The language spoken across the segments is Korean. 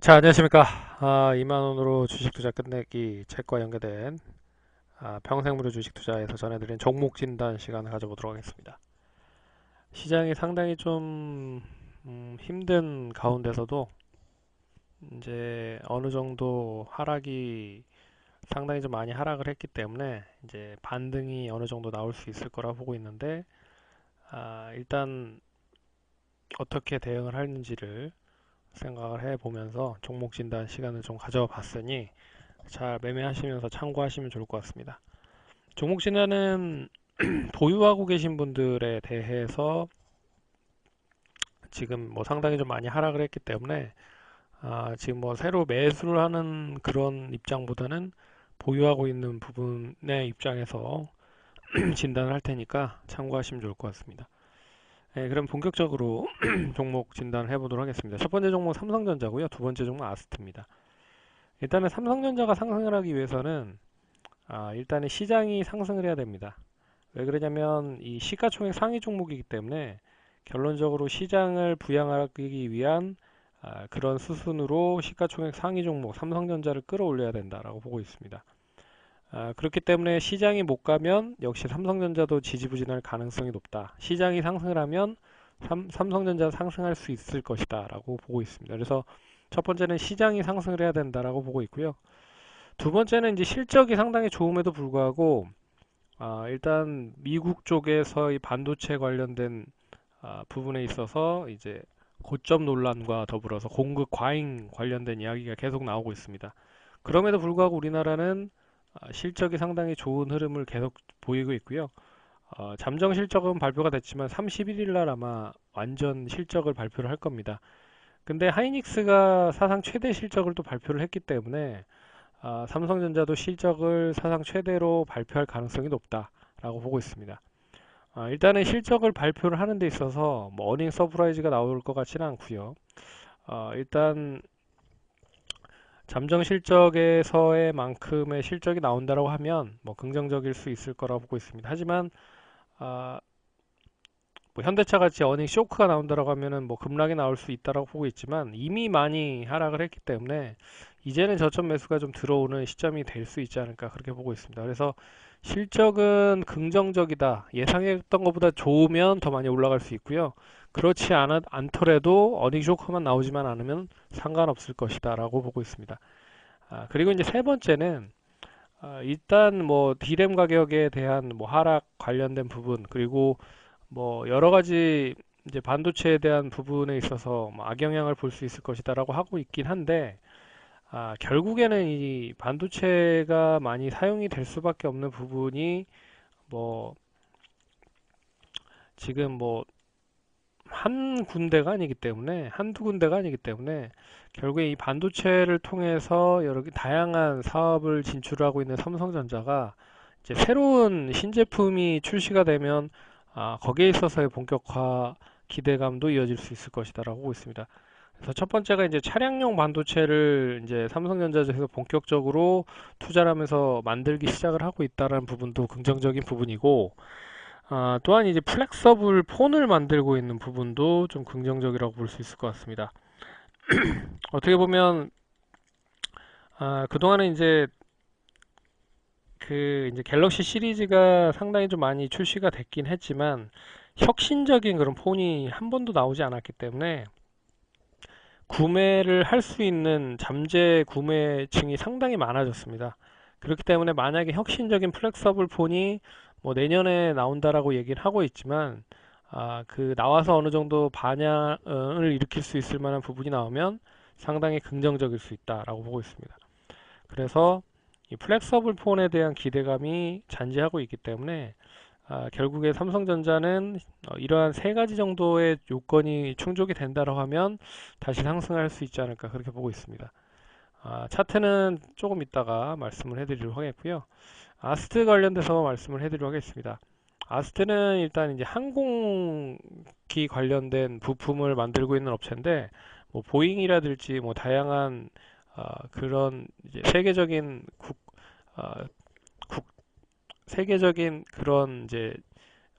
자, 안녕하십니까. 2만원으로 주식 투자 끝내기 책과 연계된 평생 무료 주식 투자에서 전해드린 종목 진단 시간을 가져보도록 하겠습니다. 시장이 상당히 좀 힘든 가운데서도 이제 어느 정도 하락이 상당히 좀 많이 하락을 했기 때문에 이제 반등이 어느 정도 나올 수 있을 거라 보고 있는데, 일단 어떻게 대응을 하는지를 생각을 해보면서 종목 진단 시간을 좀 가져봤으니 잘 매매하시면서 참고하시면 좋을 것 같습니다. 종목 진단은 보유하고 계신 분들에 대해서 지금 뭐 상당히 좀 많이 하락을 했기 때문에 지금 뭐 새로 매수를 하는 그런 입장보다는 보유하고 있는 부분의 입장에서 진단을 할 테니까 참고하시면 좋을 것 같습니다. 네, 그럼 본격적으로 종목 진단을 해보도록 하겠습니다. 첫 번째 종목 삼성전자고요. 두 번째 종목 아스트입니다. 일단은 삼성전자가 상승을 하기 위해서는 일단은 시장이 상승을 해야 됩니다. 왜 그러냐면 이 시가총액 상위 종목이기 때문에 결론적으로 시장을 부양하기 위한 그런 수순으로 시가총액 상위 종목 삼성전자를 끌어올려야 된다라고 보고 있습니다. 그렇기 때문에 시장이 못 가면 역시 삼성전자도 지지부진할 가능성이 높다. 시장이 상승을 하면 삼성전자 상승할 수 있을 것이다 라고 보고 있습니다. 그래서 첫 번째는 시장이 상승을 해야 된다라고 보고 있고요. 두 번째는 이제 실적이 상당히 좋음에도 불구하고 일단 미국 쪽에서 이 반도체 관련된 부분에 있어서 이제 고점 논란과 더불어서 공급 과잉 관련된 이야기가 계속 나오고 있습니다. 그럼에도 불구하고 우리나라는 실적이 상당히 좋은 흐름을 계속 보이고 있고요. 잠정 실적은 발표가 됐지만 31일 날 아마 완전 실적을 발표를 할 겁니다. 근데 하이닉스가 사상 최대 실적을 또 발표를 했기 때문에 삼성전자도 실적을 사상 최대로 발표할 가능성이 높다라고 보고 있습니다. 일단은 실적을 발표를 하는 데 있어서 뭐 어닝 서프라이즈가 나올 것 같지는 않고요. 일단 잠정 실적에서의 만큼의 실적이 나온다라고 하면 뭐 긍정적일 수 있을 거라고 보고 있습니다. 하지만 아, 뭐 현대차 같이 어닝 쇼크가 나온다라고 하면은 뭐 급락이 나올 수 있다라고 보고 있지만 이미 많이 하락을 했기 때문에 이제는 저점 매수가 좀 들어오는 시점이 될 수 있지 않을까 그렇게 보고 있습니다. 그래서 실적은 긍정적이다. 예상했던 것보다 좋으면 더 많이 올라갈 수 있고요. 그렇지 않더라도 어닝 쇼크만 나오지만 않으면 상관없을 것이다라고 보고 있습니다. 그리고 이제 세 번째는 일단 뭐 디램 가격에 대한 뭐 하락 관련된 부분 그리고 뭐 여러 가지 이제 반도체에 대한 부분에 있어서 뭐 악영향을 볼 수 있을 것이다라고 하고 있긴 한데 결국에는 이 반도체가 많이 사용이 될 수밖에 없는 부분이 뭐 지금 뭐 한 군데가 아니기 때문에 한두 군데가 아니기 때문에 결국에 이 반도체를 통해서 여러 개 다양한 사업을 진출하고 있는 삼성전자가 이제 새로운 신제품이 출시가 되면 거기에 있어서의 본격화 기대감도 이어질 수 있을 것이다라고 보고 있습니다. 그래서 첫 번째가 이제 차량용 반도체를 이제 삼성전자에서 본격적으로 투자를 하면서 만들기 시작을 하고 있다는 부분도 긍정적인 부분이고, 또한 이제 플렉서블 폰을 만들고 있는 부분도 좀 긍정적이라고 볼 수 있을 것 같습니다. 어떻게 보면 그동안에 이제 그 이제 갤럭시 시리즈가 상당히 좀 많이 출시가 됐긴 했지만 혁신적인 그런 폰이 한 번도 나오지 않았기 때문에 구매를 할 수 있는 잠재 구매층이 상당히 많아졌습니다. 그렇기 때문에 만약에 혁신적인 플렉서블 폰이 뭐 내년에 나온다라고 얘기를 하고 있지만 그 나와서 어느 정도 반향을 일으킬 수 있을 만한 부분이 나오면 상당히 긍정적일 수 있다라고 보고 있습니다. 그래서 이 플렉서블 폰에 대한 기대감이 잔재하고 있기 때문에 결국에 삼성전자는 이러한 세 가지 정도의 요건이 충족이 된다고 하면 다시 상승할 수 있지 않을까 그렇게 보고 있습니다. 차트는 조금 이따가 말씀을 해드리도록 하겠고요. 아스트 관련돼서 말씀을 해드리도록 하겠습니다. 아스트는 일단 이제 항공기 관련된 부품을 만들고 있는 업체인데 뭐 보잉이라든지 뭐 다양한 그런 이제 세계적인 어, 세계적인 그런 이제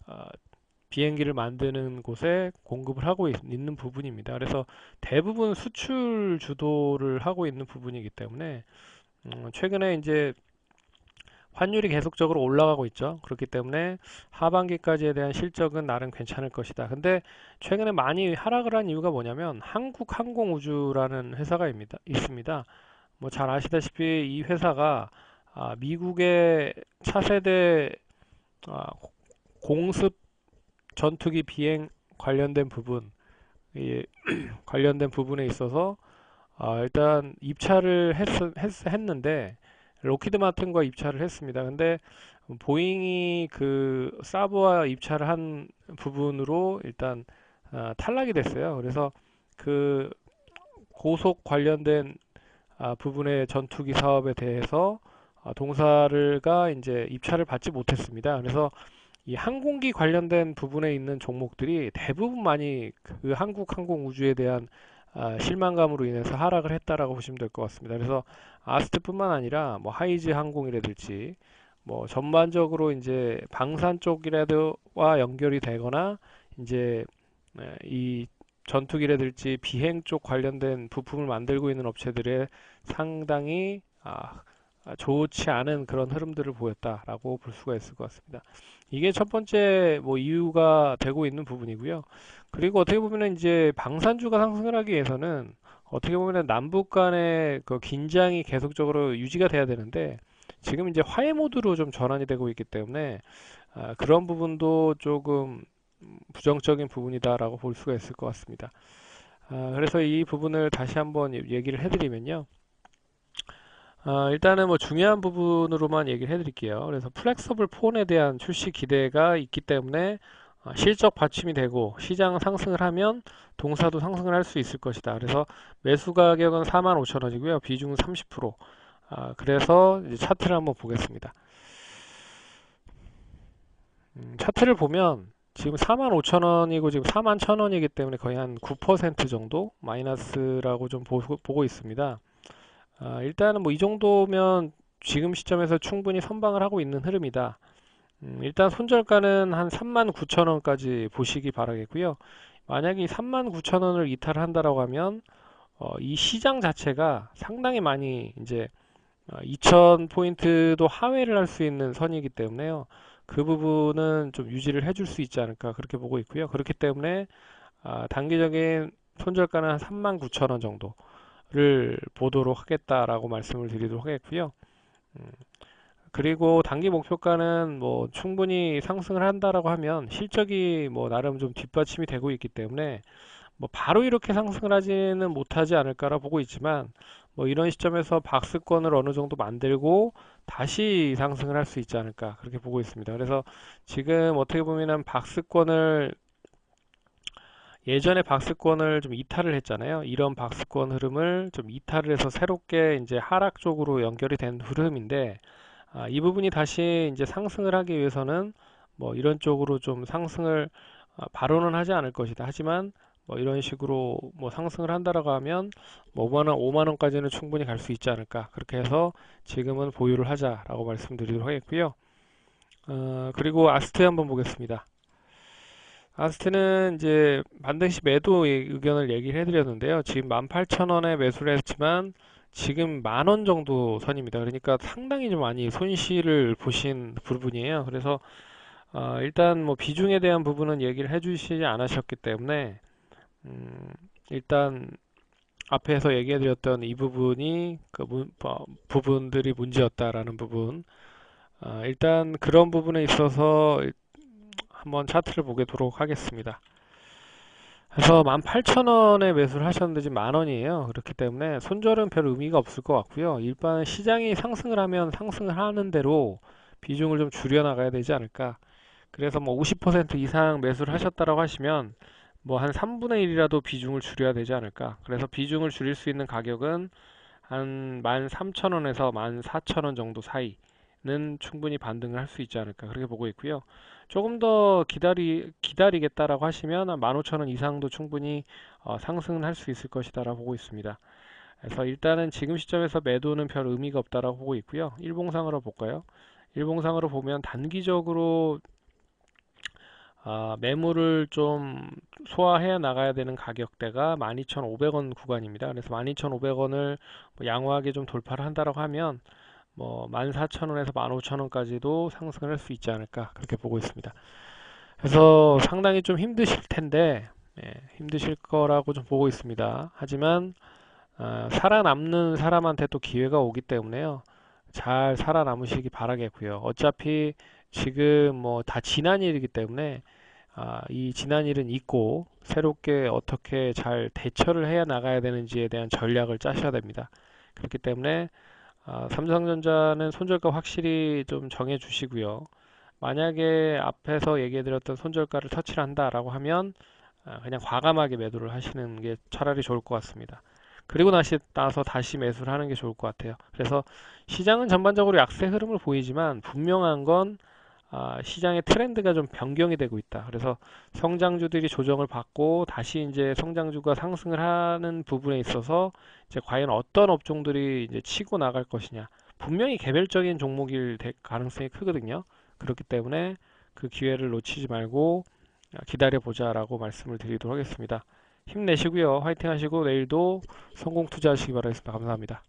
어, 비행기를 만드는 곳에 공급을 하고 있는 부분입니다. 그래서 대부분 수출 주도를 하고 있는 부분이기 때문에 최근에 이제 환율이 계속적으로 올라가고 있죠. 그렇기 때문에 하반기까지에 대한 실적은 나름 괜찮을 것이다. 근데 최근에 많이 하락을 한 이유가 뭐냐면 한국항공우주라는 회사가 있습니다. 뭐 잘 아시다시피 이 회사가 미국의 차세대 아, 공습 전투기 비행 관련된 부분, 이 관련된 부분에 있어서 일단 입찰을 했는데 로키드 마틴과 입찰을 했습니다. 근데 보잉이 그 사브와 입찰을 한 부분으로 일단 탈락이 됐어요. 그래서 그 고속 관련된 부분의 전투기 사업에 대해서 동사가 이제 입찰을 받지 못했습니다. 그래서 이 항공기 관련된 부분에 있는 종목들이 대부분 많이 그 한국 항공우주에 대한 실망감으로 인해서 하락을 했다라고 보시면 될 것 같습니다. 그래서 아스트뿐만 아니라 뭐 하이즈 항공이라든지 뭐 전반적으로 이제 방산 쪽이라도와 연결이 되거나 이제 이 전투기라든지 비행 쪽 관련된 부품을 만들고 있는 업체들의 상당히 좋지 않은 그런 흐름들을 보였다라고 볼 수가 있을 것 같습니다. 이게 첫 번째 뭐 이유가 되고 있는 부분이고요. 그리고 어떻게 보면 이제 방산주가 상승을 하기 위해서는 어떻게 보면 남북 간의 그 긴장이 계속적으로 유지가 돼야 되는데 지금 이제 화해 모드로 좀 전환이 되고 있기 때문에 그런 부분도 조금 부정적인 부분이다라고 볼 수가 있을 것 같습니다. 그래서 이 부분을 다시 한번 얘기를 해드리면요. 일단은 뭐 중요한 부분으로만 얘기를 해드릴게요. 그래서 플렉서블 폰에 대한 출시 기대가 있기 때문에 실적 받침이 되고 시장 상승을 하면 동사도 상승을 할 수 있을 것이다. 그래서 매수 가격은 45,000원이고요. 비중은 30%. 그래서 이제 차트를 한번 보겠습니다. 차트를 보면 지금 45,000원이고 지금 41,000원이기 때문에 거의 한 9% 정도 마이너스라고 좀 보고 있습니다. 일단은 뭐 이 정도면 지금 시점에서 충분히 선방을 하고 있는 흐름이다. 일단 손절가는 한 39,000원까지 보시기 바라겠고요. 만약에 39,000원을 이탈한다라고 하면 이 시장 자체가 상당히 많이 이제 2,000포인트도 하회를 할 수 있는 선이기 때문에요. 그 부분은 좀 유지를 해줄 수 있지 않을까 그렇게 보고 있고요. 그렇기 때문에 단기적인 손절가는 한 39,000원 정도를 보도록 하겠다라고 말씀을 드리도록 하겠고요. 그리고 단기 목표가는 뭐 충분히 상승을 한다라고 하면 실적이 뭐 나름 좀 뒷받침이 되고 있기 때문에 뭐 바로 이렇게 상승을 하지는 못하지 않을까라 보고 있지만 뭐 이런 시점에서 박스권을 어느 정도 만들고 다시 상승을 할 수 있지 않을까 그렇게 보고 있습니다. 그래서 지금 어떻게 보면은 예전에 박스권을 좀 이탈을 했잖아요. 이런 박스권 흐름을 좀 이탈을 해서 새롭게 이제 하락 쪽으로 연결이 된 흐름인데 이 부분이 다시 이제 상승을 하기 위해서는 뭐 이런 쪽으로 좀 상승을 바로는 하지 않을 것이다. 하지만 뭐 이런 식으로 뭐 상승을 한다라고 하면 뭐 5만 원, 5만 원까지는 충분히 갈 수 있지 않을까. 그렇게 해서 지금은 보유를 하자라고 말씀드리도록 하겠고요. 그리고 아스트 한번 보겠습니다. 아스트는 이제 반드시 매도 의견을 얘기를 해드렸는데요. 지금 18,000원에 매수를 했지만 지금 10,000원 정도 선입니다. 그러니까 상당히 좀 많이 손실을 보신 부분이에요. 그래서 일단 뭐 비중에 대한 부분은 얘기를 해주시지 않으셨기 때문에 일단 앞에서 얘기해드렸던 이 부분이 부분들이 문제였다라는 부분. 일단 그런 부분에 있어서 한번 차트를 보도록 하겠습니다. 그래서 18,000원에 매수를 하셨는데 지금 10,000원이에요. 그렇기 때문에 손절은 별 의미가 없을 것 같고요. 일반 시장이 상승을 하면 상승을 하는 대로 비중을 좀 줄여 나가야 되지 않을까. 그래서 뭐 50% 이상 매수를 하셨다라고 하시면 뭐 한 3분의 1이라도 비중을 줄여야 되지 않을까. 그래서 비중을 줄일 수 있는 가격은 한 13,000원에서 14,000원 정도 사이는 충분히 반등을 할 수 있지 않을까. 그렇게 보고 있고요. 조금 더 기다리겠다라고 하시면 한 15,000원 이상도 충분히 상승을 할 수 있을 것이다라고 보고 있습니다. 그래서 일단은 지금 시점에서 매도는 별 의미가 없다라고 보고 있고요. 일봉상으로 볼까요? 일봉상으로 보면 단기적으로 매물을 좀 소화해 나가야 되는 가격대가 12,500원 구간입니다. 그래서 12,500원을 양호하게 좀 돌파를 한다라고 하면 14,000원에서 15,000원까지도 상승을 할 수 있지 않을까 그렇게 보고 있습니다. 그래서 상당히 좀 힘드실 텐데 힘드실 거라고 좀 보고 있습니다. 하지만 살아남는 사람한테 또 기회가 오기 때문에요. 잘 살아남으시기 바라겠고요. 어차피 지금 다 지난 일이기 때문에 이 지난 일은 잊고 새롭게 어떻게 잘 대처를 해야 나가야 되는지에 대한 전략을 짜셔야 됩니다. 그렇기 때문에 삼성전자는 손절가 확실히 좀 정해 주시고요. 만약에 앞에서 얘기해드렸던 손절가를 터치를 한다라고 하면 그냥 과감하게 매도를 하시는 게 차라리 좋을 것 같습니다. 그리고 나서 다시 매수를 하는 게 좋을 것 같아요. 그래서 시장은 전반적으로 약세 흐름을 보이지만 분명한 건 시장의 트렌드가 좀 변경이 되고 있다. 그래서 성장주들이 조정을 받고 다시 이제 성장주가 상승을 하는 부분에 있어서 이제 과연 어떤 업종들이 이제 치고 나갈 것이냐. 분명히 개별적인 종목일 가능성이 크거든요. 그렇기 때문에 그 기회를 놓치지 말고 기다려 보자라고 말씀을 드리도록 하겠습니다. 힘내시고요. 화이팅 하시고 내일도 성공 투자하시기 바라겠습니다. 감사합니다.